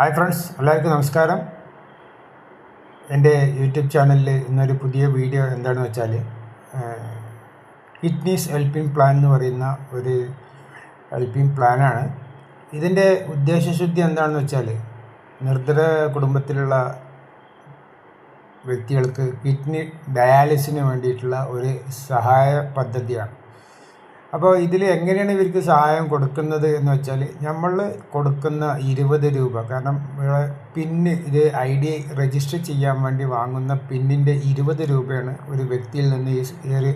Hi friends, എല്ലാവർക്കും നമസ്കാരം. എൻ്റെ യൂട്യൂബ് ചാനലിൽ ഇന്നൊരു പുതിയ വീഡിയോ എന്താണെന്ന് വെച്ചാൽ കിഡ്നീസ് ഹെൽപ്പിംഗ് പ്ലാൻ എന്ന് പറയുന്ന ഒരു ഹെൽപ്പിംഗ് പ്ലാനാണ്. ഇതിൻ്റെ ഉദ്ദേശശുദ്ധി എന്താണെന്ന് വെച്ചാൽ നിർധന കുടുംബത്തിലുള്ള വ്യക്തികൾക്ക് കിഡ്നി ഡയാലിസിന് വേണ്ടിയിട്ടുള്ള ഒരു സഹായ പദ്ധതിയാണ്. അപ്പോൾ ഇതിൽ എങ്ങനെയാണ് ഇവർക്ക് സഹായം കൊടുക്കുന്നത് എന്ന് വെച്ചാൽ നമ്മൾ കൊടുക്കുന്ന 20 രൂപ, കാരണം പിന്ന് ഇത് ID രജിസ്റ്റർ ചെയ്യാൻ വേണ്ടി വാങ്ങുന്ന പിന്നിൻ്റെ 20 രൂപയാണ് ഒരു വ്യക്തിയിൽ നിന്ന് ഈ ഒരു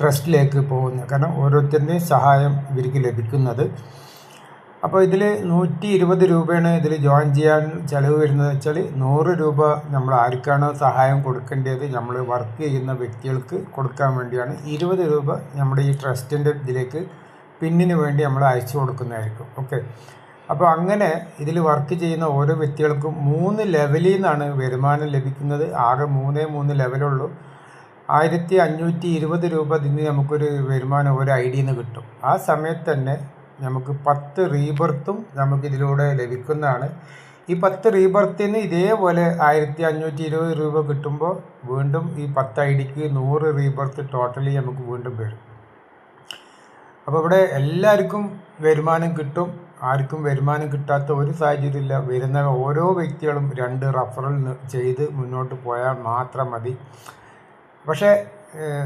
ട്രസ്റ്റിലേക്ക് പോകുന്നത്. കാരണം ഓരോരുത്തരുടെയും സഹായം ഇവർക്ക് ലഭിക്കുന്നത്. അപ്പോൾ ഇതിൽ 120 രൂപയാണ് ഇതിൽ ജോയിൻ ചെയ്യാൻ ചിലവ് വരുന്നത് വെച്ചാൽ 100 രൂപ നമ്മൾ ആർക്കാണോ സഹായം കൊടുക്കേണ്ടത് നമ്മൾ വർക്ക് ചെയ്യുന്ന വ്യക്തികൾക്ക് കൊടുക്കാൻ വേണ്ടിയാണ്. 20 രൂപ നമ്മുടെ ഈ ട്രസ്റ്റിൻ്റെ ഇതിലേക്ക് പിന്നിന് വേണ്ടി നമ്മൾ അയച്ചു കൊടുക്കുന്നതായിരിക്കും. ഓക്കെ, അപ്പോൾ അങ്ങനെ ഇതിൽ വർക്ക് ചെയ്യുന്ന ഓരോ വ്യക്തികൾക്കും 3 ലെവലിൽ നിന്നാണ് വരുമാനം ലഭിക്കുന്നത്. ആകെ 3 ലെവലുള്ളൂ. 1520 രൂപ ഇതിന് നമുക്കൊരു വരുമാനം ഒരു ID നിന്ന് കിട്ടും. ആ സമയത്ത് തന്നെ നമുക്ക് 10 റീബർത്തും നമുക്കിതിലൂടെ ലഭിക്കുന്നതാണ്. ഈ 10 റീബർത്തിന് ഇതേപോലെ 1520 രൂപ കിട്ടുമ്പോൾ വീണ്ടും ഈ 10 IDക്ക് 100 റീബർത്ത് ടോട്ടലി നമുക്ക് വീണ്ടും വരും. അപ്പോൾ ഇവിടെ എല്ലാവർക്കും വരുമാനം കിട്ടും. ആർക്കും വരുമാനം കിട്ടാത്ത ഒരു സാഹചര്യമില്ല. വരുന്ന ഓരോ വ്യക്തികളും 2 റഫറൽ ചെയ്ത് മുന്നോട്ട് പോയാൽ മാത്രം മതി. പക്ഷേ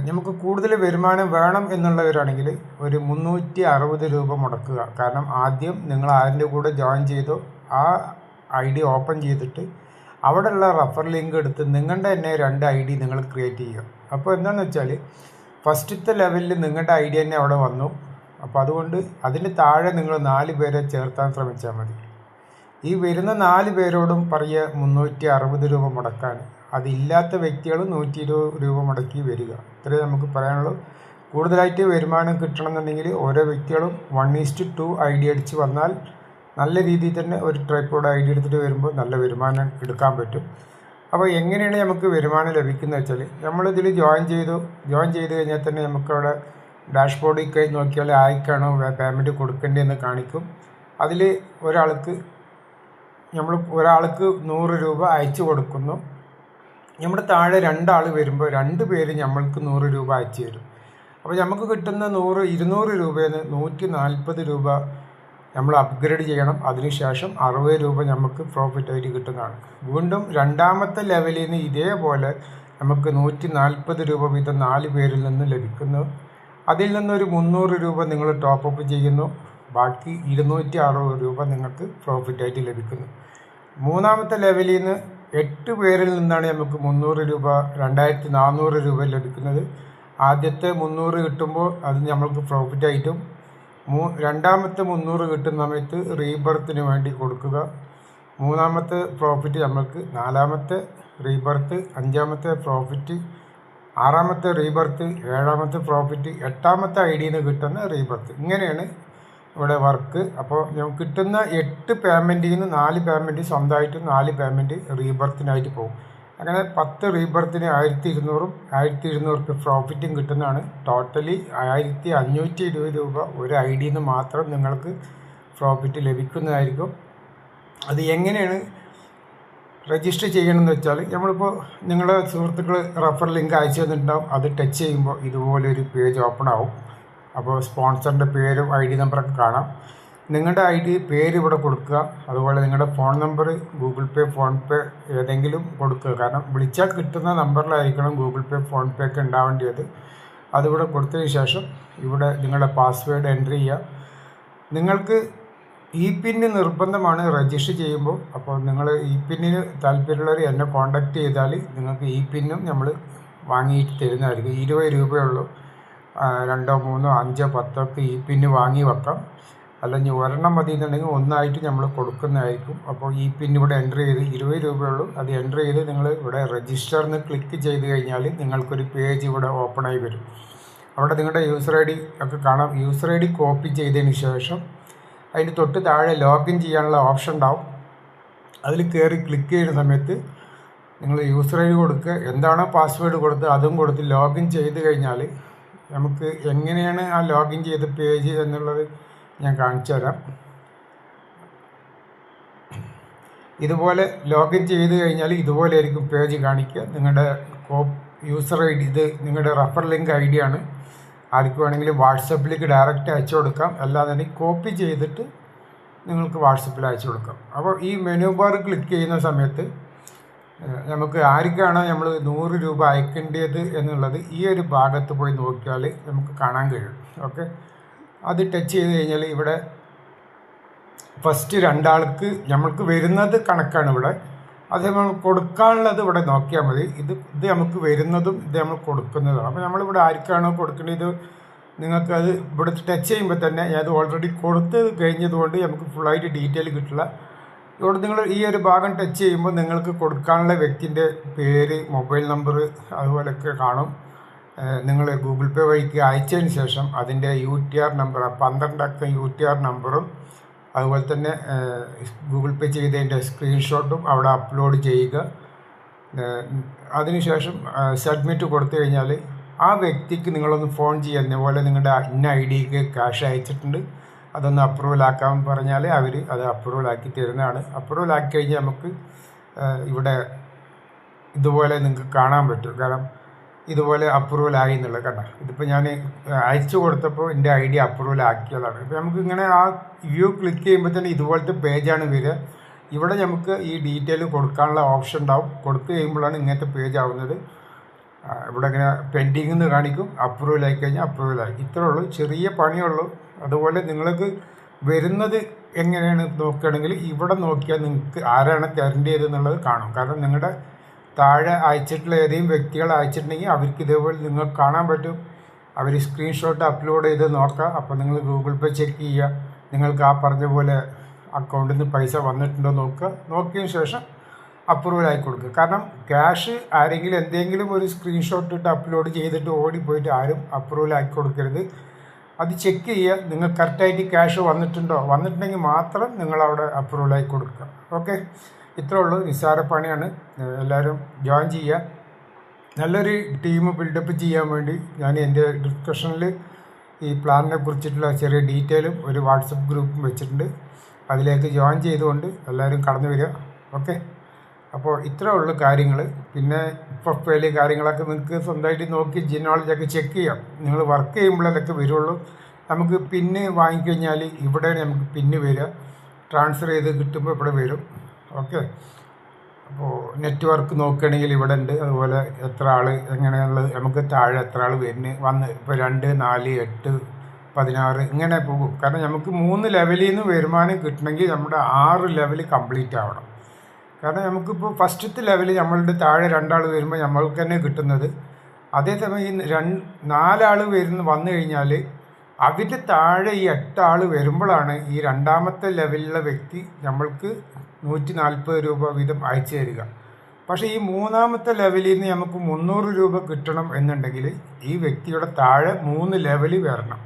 നമുക്ക് കൂടുതൽ വരുമാനം വേണം എന്നുള്ളവരാണെങ്കിൽ ഒരു 360 രൂപ മുടക്കുക. കാരണം ആദ്യം നിങ്ങൾ ആരിൻ്റെ കൂടെ ജോയിൻ ചെയ്തോ ആ ID ഓപ്പൺ ചെയ്തിട്ട് അവിടെയുള്ള റഫർ ലിങ്ക് എടുത്ത് നിങ്ങളുടെ തന്നെ 2 ID നിങ്ങൾ ക്രിയേറ്റ് ചെയ്യുക. അപ്പോൾ എന്താണെന്ന് വെച്ചാൽ ഫസ്റ്റത്തെ ലെവലിൽ നിങ്ങളുടെ ID തന്നെ അവിടെ വന്നു. അപ്പോൾ അതുകൊണ്ട് അതിന് താഴെ നിങ്ങൾ 4 പേരെ ചേർത്താൻ ശ്രമിച്ചാൽ മതി. ഈ വരുന്ന 4 പേരോടും പറയുക 360 രൂപ മുടക്കാൻ. അതില്ലാത്ത വ്യക്തികൾ 120 രൂപ മുടക്കി വരിക. ഇത്രയും നമുക്ക് പറയാനുള്ളൂ. കൂടുതലായിട്ട് വരുമാനം കിട്ടണമെന്നുണ്ടെങ്കിൽ ഓരോ വ്യക്തികളും 1:2 ID അടിച്ച് വന്നാൽ നല്ല രീതിയിൽ തന്നെ ഒരു ട്രൈപ്പോഡ് ID എടുത്തിട്ട് വരുമ്പോൾ നല്ല വരുമാനം എടുക്കാൻ പറ്റും. അപ്പോൾ എങ്ങനെയാണ് നമുക്ക് വരുമാനം ലഭിക്കുന്നത് വെച്ചാൽ നമ്മളിതിൽ ജോയിൻ ചെയ്ത് കഴിഞ്ഞാൽ തന്നെ നമുക്കവിടെ ഡാഷ്ബോർഡിൽ നോക്കിയാൽ ആർക്കാണോ പേയ്മെൻറ്റ് കൊടുക്കേണ്ടതെന്ന് കാണിക്കും. അതിൽ ഒരാൾക്ക് 100 രൂപ അയച്ചു കൊടുക്കുന്നു. നമ്മുടെ താഴെ 2 ആൾ വരുമ്പോൾ 2 പേര് നമ്മൾക്ക് 100 രൂപ അയച്ചു തരും. അപ്പോൾ നമുക്ക് കിട്ടുന്ന 200 രൂപയിൽ നിന്ന് 140 രൂപ നമ്മൾ അപ്ഗ്രേഡ് ചെയ്യണം. അതിനുശേഷം 60 രൂപ നമുക്ക് പ്രോഫിറ്റായിട്ട് കിട്ടുന്നതാണ്. വീണ്ടും രണ്ടാമത്തെ ലെവലിൽ നിന്ന് ഇതേപോലെ നമുക്ക് 140 രൂപ വീതം 4 പേരിൽ നിന്ന് ലഭിക്കുന്നു. അതിൽ നിന്നൊരു 300 രൂപ നിങ്ങൾ ടോപ്പപ്പ് ചെയ്യുന്നു. ബാക്കി 260 രൂപ നിങ്ങൾക്ക് പ്രോഫിറ്റായിട്ട് ലഭിക്കുന്നു. മൂന്നാമത്തെ ലെവലിൽ നിന്ന് 8 പേരിൽ നിന്നാണ് നമുക്ക് 300 രൂപ 2400 രൂപ ലഭിക്കുന്നത്. ആദ്യത്തെ 300 കിട്ടുമ്പോൾ അത് നമ്മൾക്ക് പ്രോഫിറ്റായിട്ടും രണ്ടാമത്തെ 300 കിട്ടുന്ന സമയത്ത് റീബർത്തിന് വേണ്ടി കൊടുക്കുക. മൂന്നാമത്തെ പ്രോഫിറ്റ് നമ്മൾക്ക് 4ാമത്തെ റീബർത്ത്, 5ാമത്തെ പ്രോഫിറ്റ്, 6ാമത്തെ റീബർത്ത്, 7ാമത്തെ പ്രോഫിറ്റ്, 8ാമത്തെ IDന്ന് കിട്ടുന്ന റീബർത്ത്. ഇങ്ങനെയാണ് ഇവിടെ വർക്ക്. അപ്പോൾ നമുക്ക് കിട്ടുന്ന 8 പേയ്മെൻറ്റിൽ നിന്ന് 4 പേയ്മെൻറ്റ് സ്വന്തമായിട്ടും 4 പേയ്മെൻറ്റ് റീബർത്തിനായിട്ട് പോകും. അങ്ങനെ 10 റീബർത്തിന് 1200 1200 പ്രോഫിറ്റും കിട്ടുന്നതാണ്. ടോട്ടലി 1520 രൂപ ഒരു IDന്ന് മാത്രം നിങ്ങൾക്ക് പ്രോഫിറ്റ് ലഭിക്കുന്നതായിരിക്കും. അത് എങ്ങനെയാണ് രജിസ്റ്റർ ചെയ്യണമെന്ന് വെച്ചാൽ നമ്മളിപ്പോൾ നിങ്ങളുടെ സുഹൃത്തുക്കൾ റഫർ ലിങ്ക് അയച്ചു തന്നിട്ടുണ്ടാവും. അത് ടച്ച് ചെയ്യുമ്പോൾ ഇതുപോലൊരു പേജ് ഓപ്പൺ ആവും. അപ്പോൾ സ്പോൺസറിൻ്റെ പേരും ID നമ്പറൊക്കെ കാണാം. നിങ്ങളുടെ പേര് ഇവിടെ കൊടുക്കുക. അതുപോലെ നിങ്ങളുടെ ഫോൺ നമ്പർ ഗൂഗിൾ പേ, ഫോൺ പേ ഏതെങ്കിലും കൊടുക്കുക. കാരണം വിളിച്ചാൽ കിട്ടുന്ന നമ്പറിലായിരിക്കണം ഗൂഗിൾ പേ, ഫോൺ പേ ഒക്കെ ഉണ്ടാവേണ്ടത്. അതിവിടെ കൊടുത്തതിന് ശേഷം ഇവിടെ നിങ്ങളുടെ പാസ്വേഡ് എൻ്റർ ചെയ്യുക. നിങ്ങൾക്ക് പിന്ന് നിർബന്ധമാണ് രജിസ്റ്റർ ചെയ്യുമ്പോൾ. അപ്പോൾ നിങ്ങൾ പിന്നിന് താല്പര്യമുള്ളവർ എന്നെ കോൺടാക്റ്റ് ചെയ്താൽ നിങ്ങൾക്ക് പിന്നും നമ്മൾ വാങ്ങിയിട്ട് തരുന്നതായിരിക്കും. 20 രൂപയുള്ളൂ. 2, 3, 5, 10 ഒക്കെ പിന്ന് വാങ്ങി വെക്കാം. അല്ലെങ്കിൽ ഒരെണ്ണം മതി എന്നുണ്ടെങ്കിൽ ഒന്നായിട്ട് നമ്മൾ കൊടുക്കുന്നതായിരിക്കും. അപ്പോൾ പിന്ന് ഇവിടെ എൻ്റർ ചെയ്ത് 20 രൂപയുള്ളൂ. അത് എൻ്റർ ചെയ്ത് നിങ്ങൾ ഇവിടെ രജിസ്റ്ററിന് ക്ലിക്ക് ചെയ്ത് കഴിഞ്ഞാൽ നിങ്ങൾക്കൊരു പേജ് ഇവിടെ ഓപ്പണായി വരും. അവിടെ നിങ്ങളുടെ യൂസർ ID ഒക്കെ കാണാം. യൂസർ ID കോപ്പി ചെയ്തതിന് ശേഷം അതിന് തൊട്ട് താഴെ ലോഗിൻ ചെയ്യാനുള്ള ഓപ്ഷൻ ഉണ്ടാവും. അതിൽ കയറി ക്ലിക്ക് ചെയ്യുന്ന സമയത്ത് നിങ്ങൾ യൂസർ ID കൊടുക്കുക. എന്താണോ പാസ്വേഡ് കൊടുത്ത് അതും കൊടുത്ത് ലോഗിൻ ചെയ്ത് കഴിഞ്ഞാൽ നമുക്ക് എങ്ങനെയാണ് ആ ലോഗിൻ ചെയ്ത പേജ് എന്നുള്ളത് ഞാൻ കാണിച്ചു തരാം. ഇതുപോലെ ലോഗിൻ ചെയ്ത് കഴിഞ്ഞാൽ ഇതുപോലെ ആയിരിക്കും പേജ് കാണിക്കുക. നിങ്ങളുടെ യൂസർ ഐ ഡി, ഇത് നിങ്ങളുടെ റെഫർ ലിങ്ക് ഐ ഡി ആണ്. ആർക്ക് വേണമെങ്കിലും വാട്സപ്പിലേക്ക് ഡയറക്റ്റ് അയച്ചു കൊടുക്കാം, അല്ലാതെ കോപ്പി ചെയ്തിട്ട് നിങ്ങൾക്ക് വാട്സപ്പിൽ അയച്ചു കൊടുക്കാം. അപ്പോൾ ഈ മെനു ബാർ ക്ലിക്ക് ചെയ്യുന്ന സമയത്ത് നമുക്ക് ആർക്കാണോ നമ്മൾ 100 രൂപ അയക്കേണ്ടത് എന്നുള്ളത് ഈ ഒരു ഭാഗത്ത് പോയി നോക്കിയാൽ നമുക്ക് കാണാൻ കഴിയും. ഓക്കെ, അത് ടച്ച് ചെയ്ത് കഴിഞ്ഞാൽ ഇവിടെ ഫസ്റ്റ് 2 ആൾക്ക് നമ്മൾക്ക് വരുന്നത് കണക്കാണ് ഇവിടെ. അത് നമ്മൾ കൊടുക്കാനുള്ളത് ഇവിടെ നോക്കിയാൽ മതി. ഇത് നമുക്ക് വരുന്നതും ഇത് നമ്മൾ കൊടുക്കുന്നതും. അപ്പോൾ നമ്മളിവിടെ ആർക്കാണോ കൊടുക്കേണ്ടത് നിങ്ങൾക്കത് ഇവിടെ ടച്ച് ചെയ്യുമ്പോൾ തന്നെ അത് ഓൾറെഡി കൊടുത്ത് കഴിഞ്ഞതുകൊണ്ട് നമുക്ക് ഫുള്ളായിട്ട് ഡീറ്റെയിൽ കിട്ടില്ല. ഇവിടെ നിങ്ങൾ ഈ ഒരു ഭാഗം ടച്ച് ചെയ്യുമ്പോൾ നിങ്ങൾക്ക് കൊടുക്കാനുള്ള വ്യക്തിൻ്റെ പേര്, മൊബൈൽ നമ്പർ അതുപോലെയൊക്കെ കാണും. നിങ്ങൾ ഗൂഗിൾ പേ വഴിക്ക് അയച്ചതിന് ശേഷം അതിൻ്റെ UTR നമ്പർ, 12 അക്ക UTR നമ്പറും അതുപോലെ തന്നെ ഗൂഗിൾ പേ ചെയ്തതിൻ്റെ സ്ക്രീൻഷോട്ടും അവിടെ അപ്ലോഡ് ചെയ്യുക. അതിനുശേഷം സബ്മിറ്റ് കൊടുത്തു കഴിഞ്ഞാൽ ആ വ്യക്തിക്ക് നിങ്ങളൊന്ന് ഫോൺ ചെയ്യുന്ന പോലെ നിങ്ങളുടെ ഇന്ന IDക്ക് ക്യാഷ് അയച്ചിട്ടുണ്ട്, അതൊന്ന് അപ്രൂവൽ ആക്കാൻ പറഞ്ഞാൽ അവർ അത് അപ്രൂവൽ ആക്കി തരുന്നതാണ്. അപ്രൂവൽ ആക്കി കഴിഞ്ഞാൽ നമുക്ക് ഇവിടെ ഇതുപോലെ നിങ്ങൾക്ക് കാണാൻ പറ്റും. കാരണം ഇതുപോലെ അപ്രൂവൽ ആയി എന്നുള്ളത് കണ്ട. ഇതിപ്പോൾ ഞാൻ അയച്ചു കൊടുത്തപ്പോൾ എൻ്റെ ID അപ്രൂവൽ ആക്കിയതാണ്. ഇപ്പോൾ നമുക്ക് ഇങ്ങനെ ആ വ്യൂ ക്ലിക്ക് ചെയ്യുമ്പോൾ തന്നെ ഇതുപോലത്തെ പേജാണ് വരിക. ഇവിടെ നമുക്ക് ഈ ഡീറ്റെയിൽ കൊടുക്കാനുള്ള ഓപ്ഷൻ ഉണ്ടാവും. കൊടുത്തു കഴിയുമ്പോഴാണ് ഇങ്ങനത്തെ പേജ് ആവുന്നത്. ഇവിടെ ഇങ്ങനെ പെൻഡിങ് എന്ന് കാണിക്കും. അപ്രൂവൽ ആയി കഴിഞ്ഞാൽ അപ്രൂവൽ ആയി. ഇത്രേ ഉള്ളൂ, ചെറിയ പണിയുള്ളൂ. അതുപോലെ നിങ്ങൾക്ക് വരുന്നത് എങ്ങനെയാണ് നോക്കുകയാണെങ്കിൽ ഇവിടെ നോക്കിയാൽ നിങ്ങൾക്ക് ആരാണ് തരേണ്ടത് എന്നുള്ളത് കാണും. കാരണം നിങ്ങളുടെ താഴെ അയച്ചിട്ടുള്ള ഏതെങ്കിലും വ്യക്തികൾ അയച്ചിട്ടുണ്ടെങ്കിൽ അവർക്ക് ഇതേപോലെ നിങ്ങൾക്ക് കാണാൻ പറ്റും. അവർ സ്ക്രീൻഷോട്ട് അപ്ലോഡ് ചെയ്ത് നോക്കാം. അപ്പോൾ നിങ്ങൾ ഗൂഗിൾ പേ ചെക്ക് ചെയ്യുക. നിങ്ങൾക്ക് ആ പറഞ്ഞ പോലെ അക്കൗണ്ടിൽ നിന്ന് പൈസ വന്നിട്ടുണ്ടോ നോക്കുക. നോക്കിയതിന് ശേഷം അപ്രൂവൽ ആയി കൊടുക്കുക. കാരണം ക്യാഷ് ആരെങ്കിലും എന്തെങ്കിലും ഒരു സ്ക്രീൻഷോട്ട് ഇട്ട് അപ്ലോഡ് ചെയ്തിട്ട് ഓടിപ്പോയിട്ട് ആരും അപ്രൂവൽ ആക്കി കൊടുക്കരുത്. അത് ചെക്ക് ചെയ്യുക. നിങ്ങൾ കറക്റ്റായിട്ട് ക്യാഷ് വന്നിട്ടുണ്ടെങ്കിൽ മാത്രം നിങ്ങളവിടെ അപ്രൂവൽ ആയി കൊടുക്കുക. ഓക്കെ, ഇത്രേ ഉള്ളൂ. നിസ്സാര പണിയാണ്. എല്ലാവരും ജോയിൻ ചെയ്യുക. നല്ലൊരു ടീം ബിൽഡപ്പ് ചെയ്യാൻ വേണ്ടി ഞാൻ എൻ്റെ ഡിസ്കഷനിൽ ഈ പ്ലാനിനെ കുറിച്ചിട്ടുള്ള ചെറിയ ഡീറ്റെയിലും ഒരു വാട്സപ്പ് ഗ്രൂപ്പും വെച്ചിട്ടുണ്ട്. അതിലേക്ക് ജോയിൻ ചെയ്തുകൊണ്ട് എല്ലാവരും കടന്നു വരിക. ഓക്കെ, അപ്പോൾ ഇത്രേ ഉള്ളൂ കാര്യങ്ങൾ. പിന്നെ പ്രൊഫൈൽ കാര്യങ്ങളൊക്കെ നിങ്ങൾക്ക് സ്വന്തമായിട്ട് നോക്കി ജിനോളജൊക്കെ ചെക്ക് ചെയ്യാം. നിങ്ങൾ വർക്ക് ചെയ്യുമ്പോഴതൊക്കെ വരുള്ളൂ. നമുക്ക് പിന്ന് വാങ്ങിക്കഴിഞ്ഞാൽ ഇവിടെ നമുക്ക് പിന്ന് വരിക. ട്രാൻസ്ഫർ ചെയ്ത് കിട്ടുമ്പോൾ ഇവിടെ വരും. ഓക്കെ, അപ്പോൾ നെറ്റ്വർക്ക് നോക്കുകയാണെങ്കിൽ ഇവിടെ ഉണ്ട്. അതുപോലെ എത്ര ആൾ എങ്ങനെയുള്ളത് നമുക്ക് താഴെ എത്ര ആൾ വന്ന് ഇപ്പോൾ 2, 4, 8, 16 ഇങ്ങനെ പോകും. കാരണം നമുക്ക് 3 ലെവലിൽ നിന്ന് വരുമാനം കിട്ടണമെങ്കിൽ നമ്മുടെ 6 ലെവൽ കംപ്ലീറ്റ് ആവണം. കാരണം നമുക്കിപ്പോൾ ഫസ്റ്റത്തെ ലെവൽ നമ്മളുടെ താഴെ 2 ആൾ വരുമ്പോൾ നമ്മൾക്ക് തന്നെ കിട്ടുന്നത്. അതേസമയം ഈ 4 ആൾ വന്നു കഴിഞ്ഞാൽ അതിൻ്റെ താഴെ ഈ 8 ആൾ വരുമ്പോഴാണ് ഈ രണ്ടാമത്തെ ലെവലിലുള്ള വ്യക്തി നമ്മൾക്ക് 140 രൂപ വീതം അയച്ചു തരിക. പക്ഷേ ഈ 3ാമത്തെ ലെവലിൽ നിന്ന് നമുക്ക് 300 രൂപ കിട്ടണം എന്നുണ്ടെങ്കിൽ ഈ വ്യക്തിയുടെ താഴെ 3 ലെവൽ വരണം.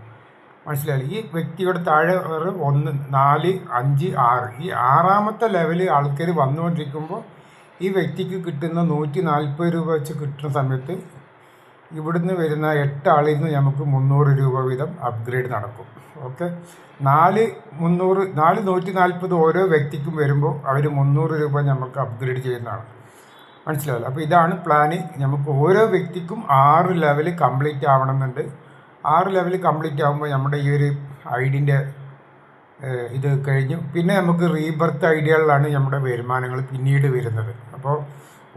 മനസ്സിലായി? ഈ വ്യക്തിയുടെ താഴെ 1, 4, 5, 6 ഈ 6ാമത്തെ ലെവലിൽ ആൾക്കാർ വന്നുകൊണ്ടിരിക്കുമ്പോൾ ഈ വ്യക്തിക്ക് കിട്ടുന്ന 140 രൂപ വെച്ച് കിട്ടുന്ന സമയത്ത് ഇവിടുന്ന് വരുന്ന 8 ആളിൽ നിന്ന് നമുക്ക് 300 രൂപ വീതം അപ്ഗ്രേഡ് നടക്കും. ഓക്കെ, 4 140 ഓരോ വ്യക്തിക്കും വരുമ്പോൾ അവർ 300 രൂപ നമുക്ക് അപ്ഗ്രേഡ് ചെയ്യുന്നതാണ്. മനസ്സിലാവില്ല? അപ്പോൾ ഇതാണ് പ്ലാന്. നമുക്ക് ഓരോ വ്യക്തിക്കും 6 ലെവൽ കംപ്ലീറ്റ് ആവണമെന്നുണ്ട്. 6 ലെവൽ കംപ്ലീറ്റ് ആകുമ്പോൾ നമ്മുടെ ഈ ഒരു ഐഡിൻ്റെ ഇത് കഴിഞ്ഞു. പിന്നെ നമുക്ക് റീബർത്ത് ഐഡിയകളിലാണ് നമ്മുടെ വരുമാനങ്ങൾ പിന്നീട് വരുന്നത്. അപ്പോൾ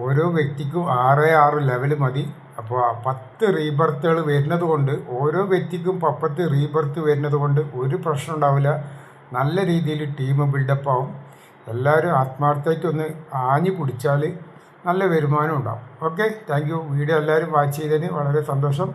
ഓരോ വ്യക്തിക്കും 6 ലെവൽ മതി. അപ്പോൾ 10 റീബർത്തുകൾ വരുന്നത് കൊണ്ട് ഓരോ വ്യക്തിക്കും 10 റീബർത്ത് വരുന്നത് കൊണ്ട് ഒരു പ്രശ്നം ഉണ്ടാവില്ല. നല്ല രീതിയിൽ ടീം ബിൽഡപ്പ് ആവും. എല്ലാവരും ആത്മാർത്ഥമായിട്ട് ഒന്ന് ആഞ്ഞു പിടിച്ചാൽ നല്ല വരുമാനം ഉണ്ടാവും. Okay, thank you. വീഡിയോ എല്ലാവരും വാച്ച് ചെയ്തതിന് വളരെ സന്തോഷം.